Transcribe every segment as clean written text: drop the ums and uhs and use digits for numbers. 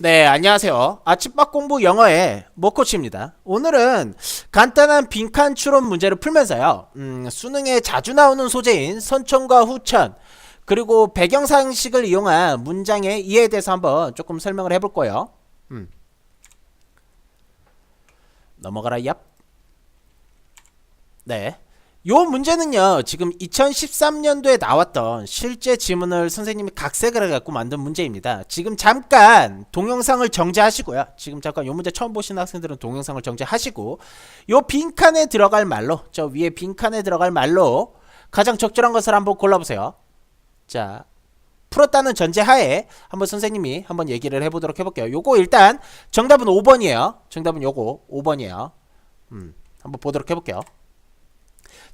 네, 안녕하세요. 아침밥 공부 영어의 모코치입니다. 오늘은 간단한 빈칸 추론 문제를 풀면서요. 수능에 자주 나오는 소재인 선천과 후천, 그리고 배경상식을 이용한 문장의 이해에 대해서 한번 조금 설명을 해볼 거예요. 넘어가라, 얍. 네. 요 문제는요, 지금 2013년도에 나왔던 실제 지문을 선생님이 각색을 해갖고 만든 문제입니다. 지금 잠깐 동영상을 정지하시고요. 지금 잠깐 요 문제 처음 보시는 학생들은 동영상을 정지하시고, 요 빈칸에 들어갈 말로, 저 위에 빈칸에 들어갈 말로 가장 적절한 것을 한번 골라보세요. 자, 풀었다는 전제하에 한번 선생님이 한번 얘기를 해보도록 해볼게요. 요거 일단 정답은 5번이에요. 정답은 요거 5번이에요. 한번 보도록 해볼게요.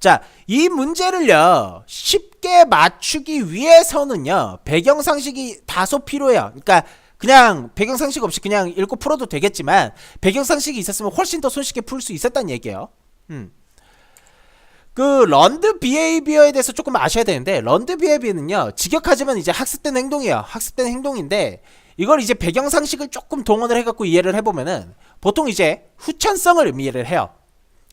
자, 이 문제를요 쉽게 맞추기 위해서는요 배경상식이 다소 필요해요. 그러니까 그냥 배경상식 없이 그냥 읽고 풀어도 되겠지만 배경상식이 있었으면 훨씬 더 손쉽게 풀 수 있었다는 얘기예요. 그 런드 비헤이비어에 대해서 조금 아셔야 되는데, 런드 비헤이비어는요 직역하지만 이제 학습된 행동이에요. 학습된 행동인데, 이걸 이제 배경상식을 조금 동원을 해갖고 이해를 해보면은 보통 이제 후천성을 의미를 해요.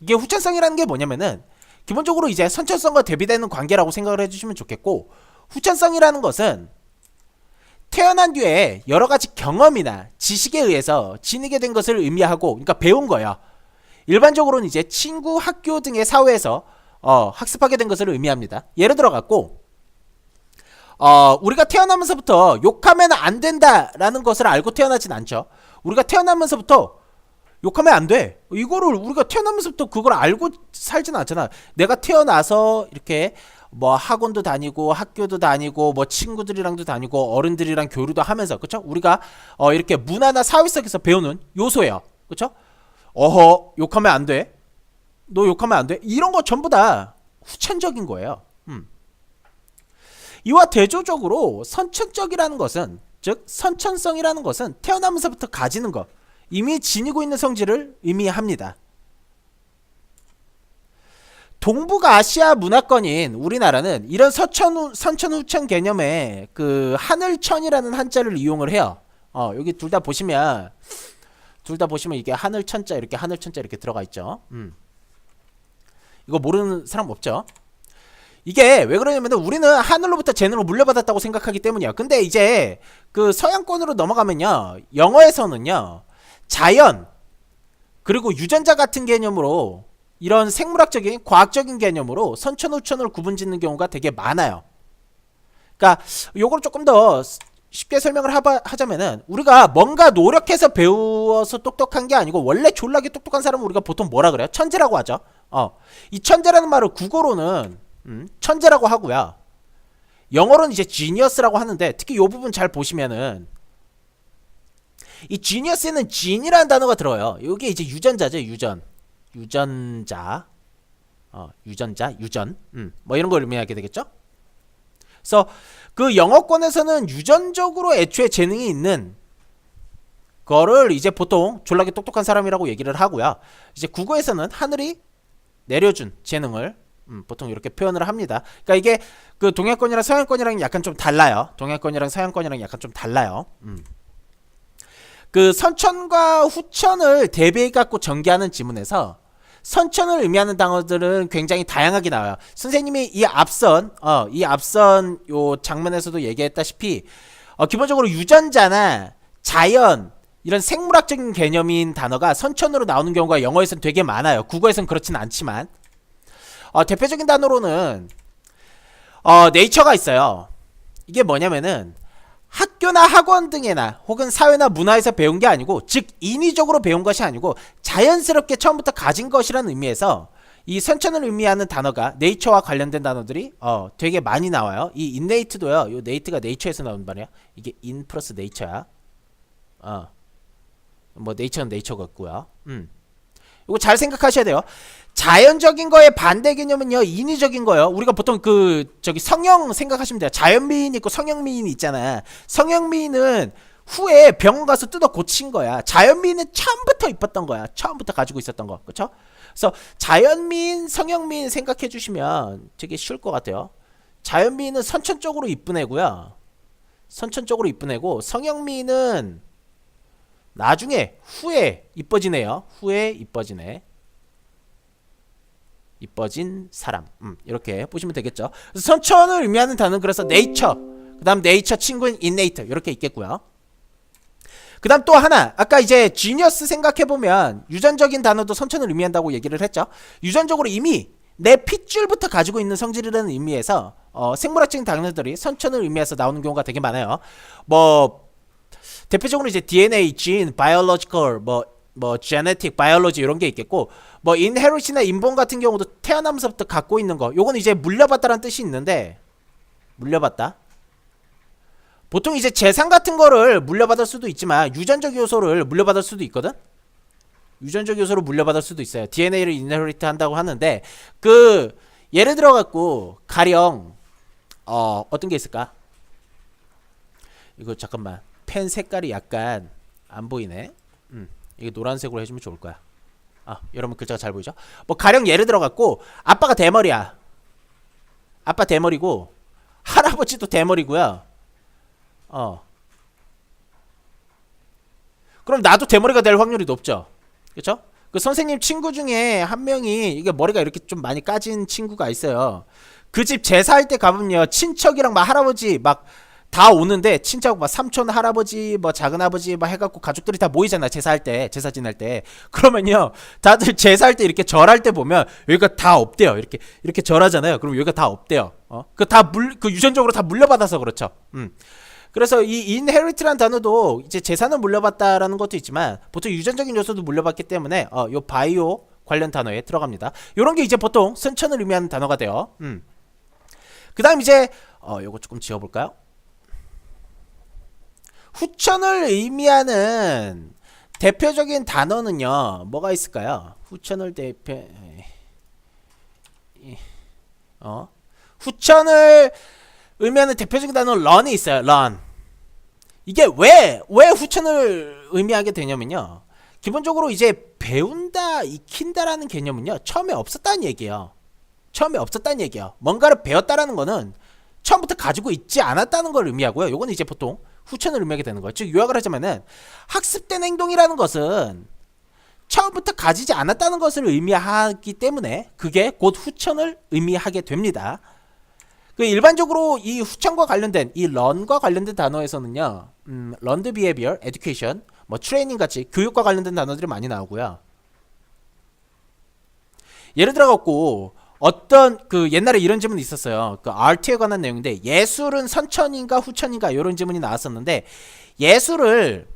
이게 후천성이라는 게 뭐냐면은 기본적으로 이제 선천성과 대비되는 관계라고 생각을 해주시면 좋겠고, 후천성이라는 것은 태어난 뒤에 여러가지 경험이나 지식에 의해서 지니게 된 것을 의미하고, 그러니까 배운 거예요. 일반적으로는 이제 친구, 학교 등의 사회에서 학습하게 된 것을 의미합니다. 예를 들어 갖고 우리가 태어나면서부터 욕하면 안 된다라는 것을 알고 태어나진 않죠. 우리가 태어나면서부터 욕하면 안 돼, 이거를 우리가 태어나면서부터 그걸 알고 살진 않잖아. 내가 태어나서 이렇게 뭐 학원도 다니고 학교도 다니고 뭐 친구들이랑도 다니고 어른들이랑 교류도 하면서, 그쵸? 우리가 이렇게 문화나 사회 속에서 배우는 요소예요. 그쵸? 욕하면 안 돼, 너 욕하면 안 돼, 이런 거 전부 다 후천적인 거예요. 이와 대조적으로 선천적이라는 것은, 즉 선천성이라는 것은 태어나면서부터 가지는 것, 이미 지니고 있는 성질을 의미합니다. 동북아시아 문화권인 우리나라는 이런 선천 후천 개념에 그 하늘천이라는 한자를 이용을 해요. 여기 둘 다 보시면 이게 하늘천자, 이렇게 하늘천자 이렇게 들어가 있죠. 이거 모르는 사람 없죠? 이게 왜 그러냐면 우리는 하늘로부터 재능을 물려받았다고 생각하기 때문이야. 근데 이제 그 서양권으로 넘어가면요, 영어에서는요 자연 그리고 유전자 같은 개념으로, 이런 생물학적인 과학적인 개념으로 선천 후천을 구분짓는 경우가 되게 많아요. 그러니까 요걸 조금 더 쉽게 설명을 하자면은, 우리가 뭔가 노력해서 배워서 똑똑한 게 아니고 원래 졸라게 똑똑한 사람은 우리가 보통 뭐라 그래요? 천재라고 하죠. 이 천재라는 말을 국어로는 천재라고 하고요, 영어로는 이제 genius라고 하는데, 특히 이 부분 잘 보시면은 이 genius에는 gene이라는 단어가 들어요. 이게 이제 유전자죠. 유전자, 유전, 뭐 이런 걸 의미하게 되겠죠. 그래서 그 영어권에서는 유전적으로 애초에 재능이 있는 거를 이제 보통 졸라게 똑똑한 사람이라고 얘기를 하고요, 이제 국어에서는 하늘이 내려준 재능을 보통 이렇게 표현을 합니다. 그러니까 이게 그 동양권이랑 서양권이랑 약간 좀 달라요. 동양권이랑 서양권이랑 약간 좀 달라요. 그 선천과 후천을 대비해 갖고 전개하는 지문에서 선천을 의미하는 단어들은 굉장히 다양하게 나와요. 선생님이 이 앞선 요 장면에서도 얘기했다시피 기본적으로 유전자나 자연, 이런 생물학적인 개념인 단어가 선천으로 나오는 경우가 영어에서는 되게 많아요. 국어에서는 그렇진 않지만 대표적인 단어로는 네이처가 있어요. 이게 뭐냐면은 학교나 학원 등에나 혹은 사회나 문화에서 배운 게 아니고, 즉 인위적으로 배운 것이 아니고 자연스럽게 처음부터 가진 것이라는 의미에서 이 선천을 의미하는 단어가 네이처와 관련된 단어들이 되게 많이 나와요. 이 인네이트도요, 요 네이트가 네이처에서 나온 말이야. 이게 인 플러스 네이처야. 뭐 네이처는 네이처 같고요. 이거 잘 생각하셔야 돼요. 자연적인 거의 반대 개념은요, 인위적인 거예요. 우리가 보통 성형 생각하시면 돼요. 자연미인 있고 성형미인 있잖아. 성형미인은 후에 병원 가서 뜯어 고친 거야. 자연미인은 처음부터 이뻤던 거야. 처음부터 가지고 있었던 거. 그쵸? 그래서 자연미인, 성형미인 생각해 주시면 되게 쉬울 것 같아요. 자연미인은 선천적으로 이쁜 애고요. 선천적으로 이쁜 애고, 성형미인은 나중에 후에 이뻐지네요. 후에 이뻐지네. 이뻐진 사람. 이렇게 보시면 되겠죠. 그래서 선천을 의미하는 단어는 그래서 네이처. 그다음 네이처 친구인 인네이트 이렇게 있겠고요. 그다음 또 하나 아까 이제 지니어스 생각해보면 유전적인 단어도 선천을 의미한다고 얘기를 했죠. 유전적으로 이미 내 핏줄부터 가지고 있는 성질이라는 의미에서 생물학적인 단어들이 선천을 의미해서 나오는 경우가 되게 많아요. 뭐 대표적으로 이제 DNA, gene, biological, 뭐 genetic, biology 이런 게 있겠고 뭐 inherit이나 인본 같은 경우도 태어나면서부터 갖고 있는 거 요건 이제 물려받다라는 뜻이 있는데 물려받다 보통 이제 재산 같은 거를 물려받을 수도 있지만 유전적 요소를 물려받을 수도 있거든. 유전적 요소를 물려받을 수도 있어요. DNA를 인헤리트 한다고 하는데 그 예를 들어 갖고 가령 어떤 게 있을까? 이거 잠깐만 펜 색깔이 약간 안 보이네. 이게 노란색으로 해주면 좋을 거야. 여러분 글자가 잘 보이죠? 뭐 가령 예를 들어 갖고 아빠가 대머리야. 아빠 대머리고 할아버지도 대머리고요. 그럼 나도 대머리가 될 확률이 높죠. 그쵸? 그 선생님 친구 중에 한 명이 이게 머리가 이렇게 좀 많이 까진 친구가 있어요. 그 집 제사할 때 가면요 친척이랑 막 할아버지 막 다 오는데 친척 막 삼촌 할아버지 뭐 작은아버지 막 해갖고 가족들이 다 모이잖아. 제사할 때 제사 지낼 때 그러면요 다들 제사할 때 이렇게 절할 때 보면 여기가 다 없대요. 이렇게 절하잖아요. 그럼 여기가 다 없대요. 그 유전적으로 다 물려받아서 그렇죠. 그래서 이 inherit라는 단어도 이제 재산을 물려받다라는 것도 있지만 보통 유전적인 요소도 물려받기 때문에 요 바이오 관련 단어에 들어갑니다. 요런 게 이제 보통 선천을 의미하는 단어가 돼요. 그 다음 이제 요거 조금 지워볼까요? 후천을 의미하는 대표적인 단어는요 뭐가 있을까요? 후천을 후천을 의미하는 대표적인 단어는 런이 있어요. 런. 이게 왜 후천을 의미하게 되냐면요. 기본적으로 이제 배운다, 익힌다라는 개념은요. 처음에 없었다는 얘기예요. 뭔가를 배웠다라는 거는 처음부터 가지고 있지 않았다는 걸 의미하고요. 요거는 이제 보통 후천을 의미하게 되는 거예요. 즉 요약을 하자면은 학습된 행동이라는 것은 처음부터 가지지 않았다는 것을 의미하기 때문에 그게 곧 후천을 의미하게 됩니다. 그 일반적으로 이 후천과 관련된 이 learn과 관련된 단어에서는요, learned behavior, education, 뭐 트레이닝 같이 교육과 관련된 단어들이 많이 나오고요. 예를 들어 갖고 어떤 그 옛날에 이런 질문이 있었어요. 그 RT에 관한 내용인데 예술은 선천인가 후천인가 이런 질문이 나왔었는데 예술을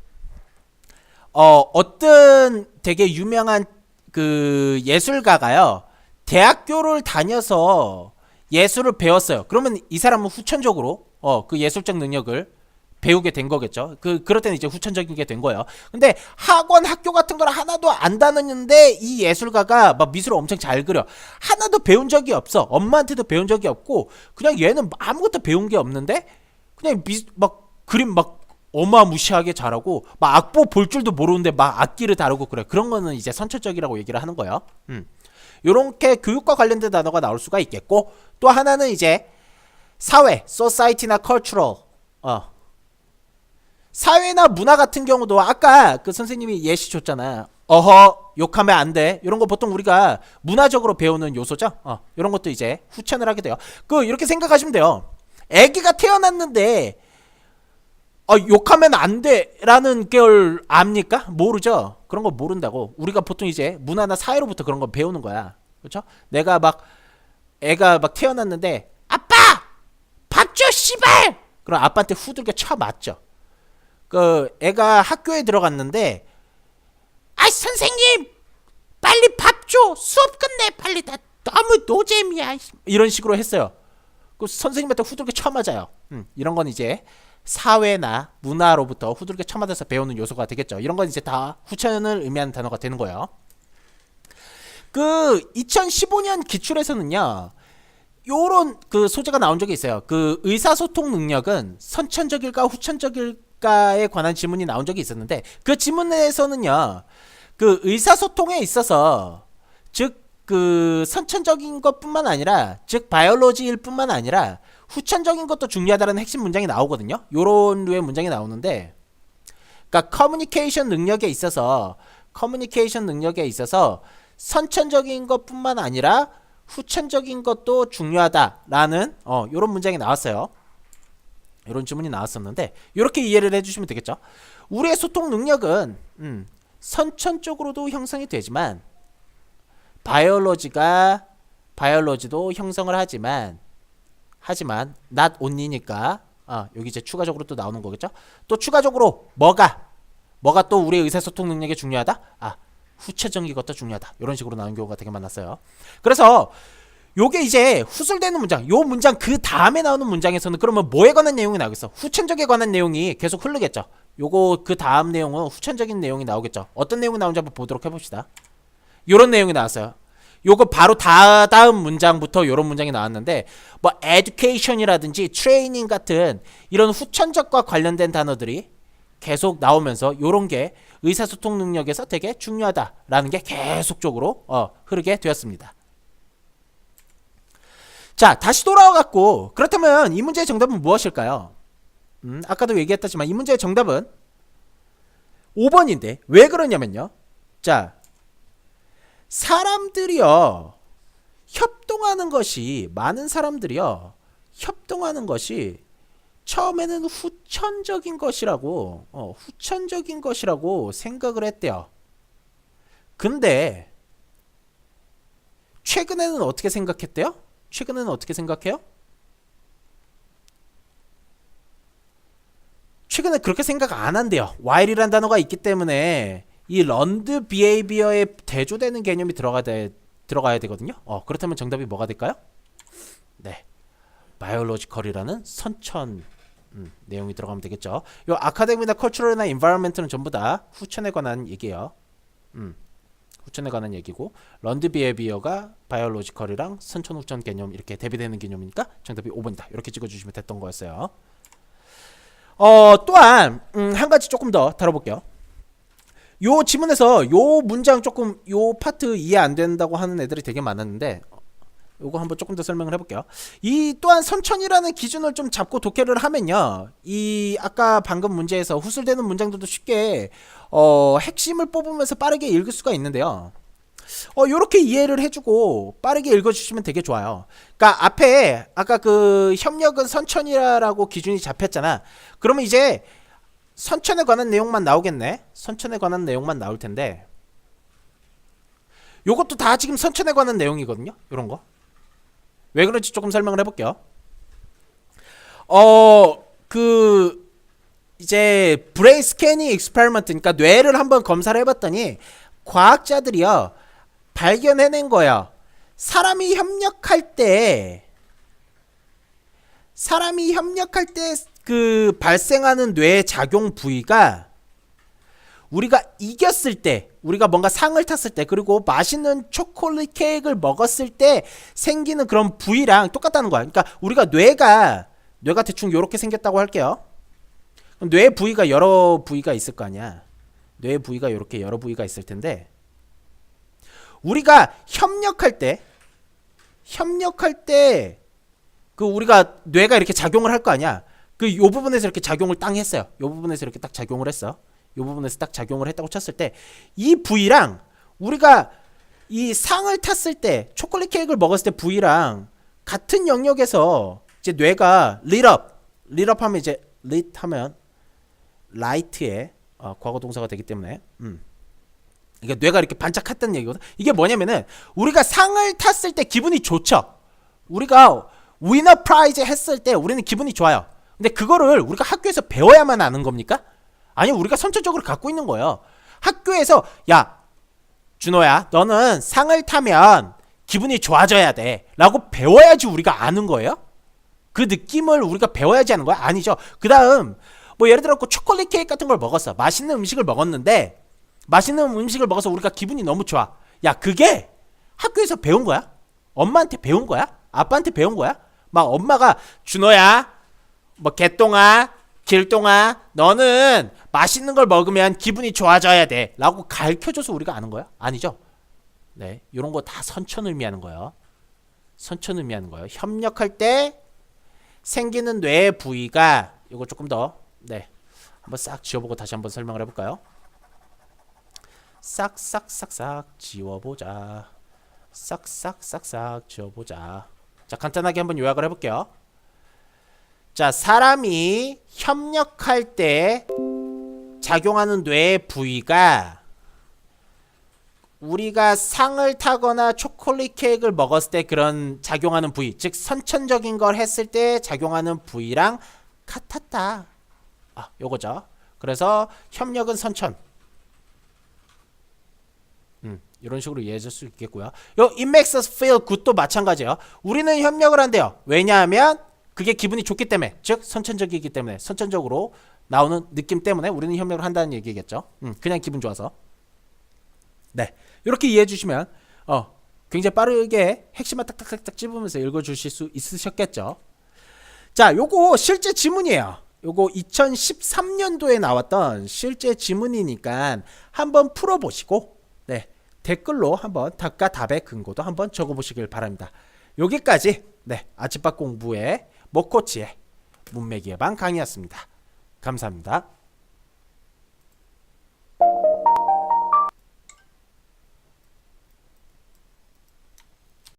어떤 되게 유명한 그 예술가가요 대학교를 다녀서 예술을 배웠어요. 그러면 이 사람은 후천적으로 그 예술적 능력을 배우게 된 거겠죠. 그럴 때는 이제 후천적인 게 된 거예요. 근데 학교 같은 걸 하나도 안 다녔는데 이 예술가가 막 미술을 엄청 잘 그려. 하나도 배운 적이 없어. 엄마한테도 배운 적이 없고 그냥 얘는 아무것도 배운 게 없는데 그냥 막 그림 막 어마무시하게 잘하고 막 악보 볼 줄도 모르는데 막 악기를 다루고 그래. 그런 거는 이제 선천적이라고 얘기를 하는 거예요. 요렇게 교육과 관련된 단어가 나올 수가 있겠고 또 하나는 이제 사회, society나 cultural 사회나 문화 같은 경우도 아까 그 선생님이 예시 줬잖아. 욕하면 안 돼. 이런 거 보통 우리가 문화적으로 배우는 요소죠. 이런 것도 이제 후천을 하게 돼요. 이렇게 생각하시면 돼요. 아기가 태어났는데 욕하면 안 돼라는 걸 압니까? 모르죠. 그런 거 모른다고. 우리가 보통 이제 문화나 사회로부터 그런 거 배우는 거야. 그렇죠? 애가 막 태어났는데 아빠! 밥 줘 씨발! 그럼 아빠한테 후들겨 쳐 맞죠. 애가 학교에 들어갔는데 선생님! 빨리 밥 줘! 수업 끝내! 빨리 나 너무 노잼이야! 이런 식으로 했어요. 선생님한테 후들겨 쳐 맞아요. 이런 건 이제 사회나 문화로부터 후들겨 쳐맞아서 배우는 요소가 되겠죠. 이런 건 이제 다 후천을 의미하는 단어가 되는 거예요. 2015년 기출에서는요. 요런 소재가 나온 적이 있어요. 의사소통 능력은 선천적일까 후천적일까에 관한 질문이 나온 적이 있었는데 그 질문에서는요. 의사소통에 있어서 즉 선천적인 것뿐만 아니라 즉 바이올로지일 뿐만 아니라 후천적인 것도 중요하다는 핵심 문장이 나오거든요. 요런 류의 문장이 나오는데 그러니까 커뮤니케이션 능력에 있어서 선천적인 것뿐만 아니라 후천적인 것도 중요하다라는 이런 문장이 나왔어요. 이런 질문이 나왔었는데 이렇게 이해를 해주시면 되겠죠. 우리의 소통 능력은 선천적으로도 형성이 되지만 바이올로지도 형성을 하지만 not only니까 여기 이제 추가적으로 또 나오는 거겠죠. 또 추가적으로 뭐가 또 우리의 의사소통 능력에 중요하다? 후천적인 것도 중요하다. 이런 식으로 나오는 경우가 되게 많았어요. 그래서 요게 이제 후술되는 문장, 요 문장 그 다음에 나오는 문장에서는 그러면 뭐에 관한 내용이 나오겠어? 후천적에 관한 내용이 계속 흐르겠죠. 요거 그 다음 내용은 후천적인 내용이 나오겠죠. 어떤 내용이 나오는지 한번 보도록 해봅시다. 요런 내용이 나왔어요. 요거 바로 다음 문장부터 요런 문장이 나왔는데 뭐 education이라든지 training 같은 이런 후천적과 관련된 단어들이 계속 나오면서 요런 게 의사소통 능력에서 되게 중요하다라는 게 계속적으로 흐르게 되었습니다. 자, 다시 돌아와갖고 그렇다면 이 문제의 정답은 무엇일까요? 아까도 얘기했다지만 이 문제의 정답은 5번인데 왜 그러냐면요. 자, 많은 사람들이요 협동하는 것이 처음에는 후천적인 것이라고 생각을 했대요. 근데 최근에는 어떻게 생각했대요? 최근에는 어떻게 생각해요? 최근에 그렇게 생각 안 한대요. while이라는 단어가 있기 때문에 이 learned behavior에 대조되는 개념이 들어가야 되거든요. 그렇다면 정답이 뭐가 될까요? 네, biological이라는 선천 내용이 들어가면 되겠죠. 요 아카데미나 컬처럴이나 environment는 전부 다 후천에 관한 얘기예요. 후천에 관한 얘기고 learned behavior가 biological이랑 선천 후천 개념 이렇게 대비되는 개념이니까 정답이 5번이다. 이렇게 찍어주시면 됐던 거였어요. 또한 한 가지 조금 더 다뤄볼게요. 요 지문에서 요 문장 조금 요 파트 이해 안 된다고 하는 애들이 되게 많았는데 요거 한번 조금 더 설명을 해볼게요. 이 또한 선천이라는 기준을 좀 잡고 독해를 하면요, 이 아까 방금 문제에서 후술되는 문장들도 쉽게 핵심을 뽑으면서 빠르게 읽을 수가 있는데요. 요렇게 이해를 해주고 빠르게 읽어주시면 되게 좋아요. 그러니까 앞에 아까 그 협력은 선천이라고 기준이 잡혔잖아. 그러면 이제 선천에 관한 내용만 나오겠네. 선천에 관한 내용만 나올 텐데 요것도 다 지금 선천에 관한 내용이거든요. 요런 거. 왜 그런지 조금 설명을 해볼게요. 이제 브레인 스캐닝 익스페리먼트, 그러니까 뇌를 한번 검사를 해봤더니 과학자들이요 발견해낸 거예요. 사람이 협력할 때 그 발생하는 뇌 작용 부위가 우리가 이겼을 때, 우리가 뭔가 상을 탔을 때, 그리고 맛있는 초콜릿 케이크를 먹었을 때 생기는 그런 부위랑 똑같다는 거야. 그러니까 우리가 뇌가 대충 요렇게 생겼다고 할게요. 뇌 부위가 여러 부위가 있을 거 아니야. 뇌 부위가 요렇게 여러 부위가 있을 텐데 우리가 협력할 때 그 우리가 뇌가 이렇게 작용을 할 거 아니야. 그 요 부분에서 이렇게 작용을 딱 했어요. 요 부분에서 이렇게 딱 작용을 했어. 이 부분에서 딱 작용을 했다고 쳤을 때 이 부위랑 우리가 이 상을 탔을 때 초콜릿 케이크를 먹었을 때 부위랑 같은 영역에서 이제 뇌가 lit up 하면 이제 lit 하면 light의 과거 동사가 되기 때문에 이게 뇌가 이렇게 반짝했다는 얘기거든. 이게 뭐냐면은 우리가 상을 탔을 때 기분이 좋죠. 우리가 위너 프라이즈 했을 때 우리는 기분이 좋아요. 근데 그거를 우리가 학교에서 배워야만 아는 겁니까? 아니, 우리가 선천적으로 갖고 있는 거예요. 학교에서 야 준호야, 너는 상을 타면 기분이 좋아져야 돼 라고 배워야지 우리가 아는 거예요? 그 느낌을 우리가 배워야지 하는 거야? 아니죠. 그 다음 뭐 예를 들어 초콜릿 케이크 같은 걸 먹었어. 맛있는 음식을 먹었는데 맛있는 음식을 먹어서 우리가 기분이 너무 좋아. 야, 그게 학교에서 배운 거야? 엄마한테 배운 거야? 아빠한테 배운 거야? 막 엄마가 준호야, 뭐 개똥아, 길똥아, 너는 맛있는 걸 먹으면 기분이 좋아져야 돼 라고 가르쳐줘서 우리가 아는 거야? 아니죠. 네, 이런 거 다 선천 의미하는 거예요. 선천 의미하는 거예요. 협력할 때 생기는 뇌 부위가 이거 조금 더 한번 싹 지워보고 다시 한번 설명을 해볼까요? 싹싹싹싹 지워보자. 싹싹싹싹 지워보자. 자, 간단하게 한번 요약을 해볼게요. 자, 사람이 협력할 때 작용하는 뇌의 부위가 우리가 상을 타거나 초콜릿 케이크를 먹었을 때 그런 작용하는 부위, 즉 선천적인 걸 했을 때 작용하는 부위랑 같았다. 요거죠. 그래서 협력은 선천. 이런 식으로 이해해줄 수 있겠고요. 요 it makes us feel good도 마찬가지예요. 우리는 협력을 한대요. 왜냐하면 그게 기분이 좋기 때문에, 즉 선천적이기 때문에, 선천적으로 나오는 느낌 때문에 우리는 협력을 한다는 얘기겠죠. 그냥 기분 좋아서. 네, 이렇게 이해해 주시면 굉장히 빠르게 핵심만 딱딱딱딱 찝으면서 읽어주실 수 있으셨겠죠. 자, 요거 실제 지문이에요. 요거 2013년도에 나왔던 실제 지문이니까 한번 풀어보시고, 네, 댓글로 한번 답과 답의 근거도 한번 적어보시길 바랍니다. 여기까지 아침밥 공부의 먹코치의 문맥 예방 강의였습니다. 감사합니다.